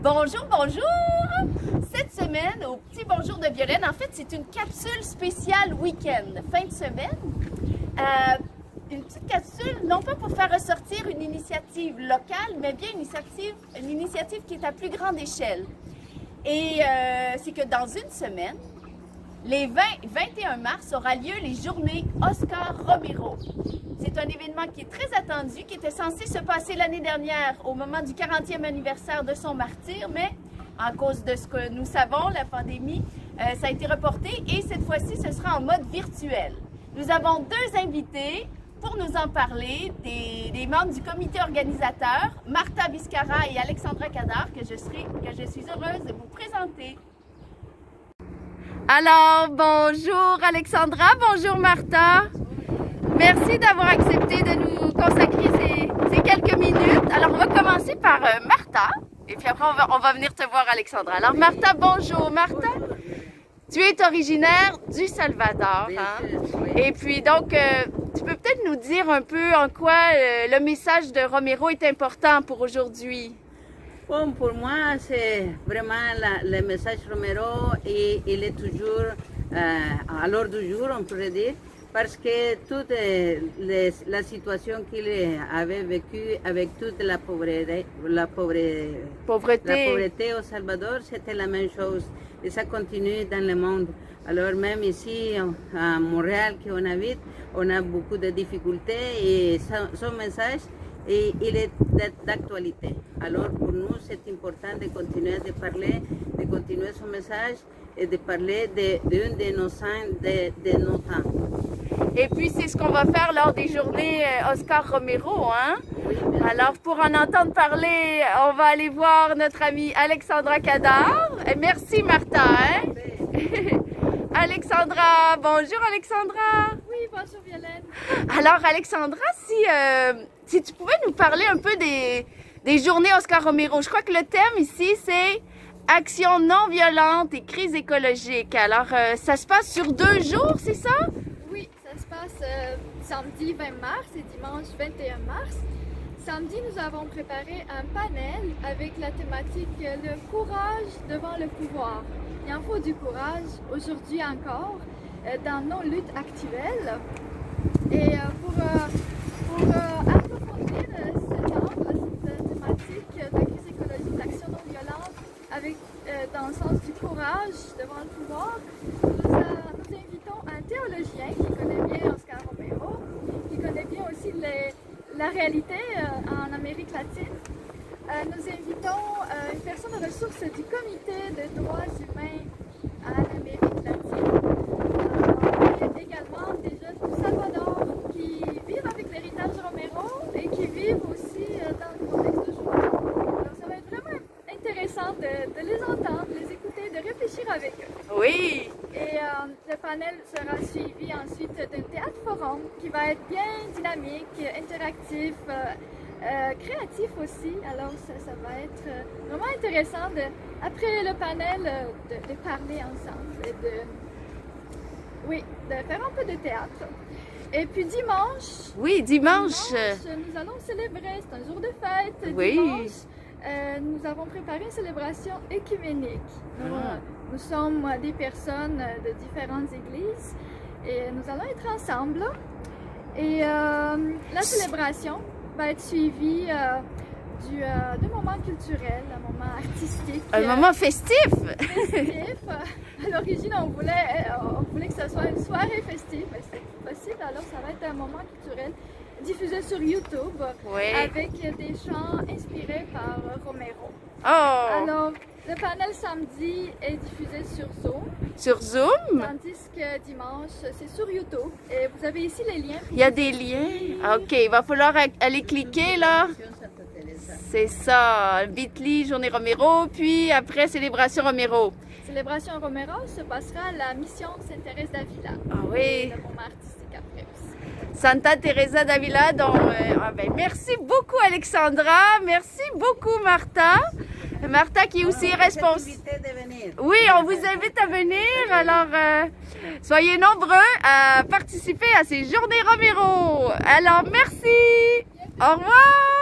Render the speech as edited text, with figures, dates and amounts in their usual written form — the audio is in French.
Bonjour, bonjour! Cette semaine, au Petit Bonjour de Violaine, en fait, c'est une capsule spéciale week-end, fin de semaine. Une petite capsule, non pas pour faire ressortir une initiative locale, mais bien une initiative qui est à plus grande échelle. Et c'est que dans une semaine, les 20 et 21 mars, aura lieu les journées Oscar Romero. C'est un événement qui est très attendu, qui était censé se passer l'année dernière au moment du 40e anniversaire de son martyre, mais à cause de ce que nous savons, la pandémie, ça a été reporté et cette fois-ci, ce sera en mode virtuel. Nous avons deux invités pour nous en parler, des membres du comité organisateur, Martha Biscara et Alexandra Kadar, que je suis heureuse de vous présenter. Alors, bonjour Alexandra, bonjour Martha. Merci d'avoir accepté de nous consacrer ces quelques minutes. Alors, on va commencer par Martha, et puis après, on va venir te voir Alexandra. Alors, Martha, bonjour. Martha, tu es originaire du Salvador, hein? Et puis, donc, tu peux peut-être nous dire un peu en quoi le message de Romero est important pour aujourd'hui? Bon, pour moi, c'est vraiment le message Romero et il est toujours à l'ordre du jour, on pourrait dire, parce que toute la situation qu'il avait vécue avec toute la pauvreté au Salvador, c'était la même chose et ça continue dans le monde. Alors même ici à Montréal, qu'on habite, on a beaucoup de difficultés et son message, et il est d'actualité. Alors pour nous, c'est important de continuer de parler, de continuer son message et de parler d'une de nos saints de nos temps. Et puis c'est ce qu'on va faire lors des journées Oscar Romero, hein? Oui, alors pour en entendre parler, on va aller voir notre amie Alexandra Kadar. Et merci Martha, hein? Alexandra, bonjour Alexandra. Oui, bonjour Violaine. Alors Alexandra, si tu pouvais nous parler un peu des journées Oscar Romero. Je crois que le thème ici, c'est action non violente et crise écologique. Alors, ça se passe sur 2 jours, c'est ça? Oui, ça se passe samedi 20 mars et dimanche 21 mars. Samedi, nous avons préparé un panel avec la thématique le courage devant le pouvoir. Il en faut du courage aujourd'hui encore dans nos luttes actuelles. Et pour approfondir cette thématique de crise écologique, d'action non violente, avec, dans le sens du courage devant le pouvoir, nous invitons un théologien qui connaît bien Oscar Romero, qui connaît bien aussi la réalité en Amérique latine. Nous invitons une personne de ressources du Comité des droits humains en Amérique latine. Et également des jeunes du Salvador qui vivent avec l'héritage Romero et qui vivent aussi dans le contexte d'aujourd'hui. Alors ça va être vraiment intéressant de les entendre, de les écouter, de réfléchir avec eux. Oui. Et le panel sera suivi ensuite d'un théâtre forum qui va être bien dynamique, interactif, créatif aussi. Alors ça va être vraiment intéressant après le panel de parler ensemble et de faire un peu de théâtre. Et puis dimanche. Oui, dimanche. Nous allons célébrer, c'est un jour de fête. Oui. Dimanche, nous avons préparé une célébration écuménique. Nous sommes des personnes de différentes églises et nous allons être ensemble. Et la célébration va être suivie d'un moment culturel, un moment artistique. Un moment festif. Festif. À l'origine, on voulait que ce soit une soirée festive, mais c'est possible. Alors, ça va être un moment culturel diffusé sur YouTube avec des chants inspirés par Romero. Oh! Alors, le panel samedi est diffusé sur Zoom. Sur Zoom? Tandis que dimanche, c'est sur YouTube. Et vous avez ici les liens. Il y a des liens? OK, il va falloir aller cliquer là. C'est ça, Bit.ly, Journée Romero, puis après Célébration Romero. Célébration Romero se passera à la mission Sainte-Thérèse d'Avila. Ah oui. Le moment artistique après aussi. Santa Teresa d'Avila. Donc, merci beaucoup Alexandra, merci beaucoup Martha. Martha qui est aussi responsable. Oui, on vous invite à venir. Alors, soyez nombreux à participer à ces journées Romero. Alors, merci. Au revoir.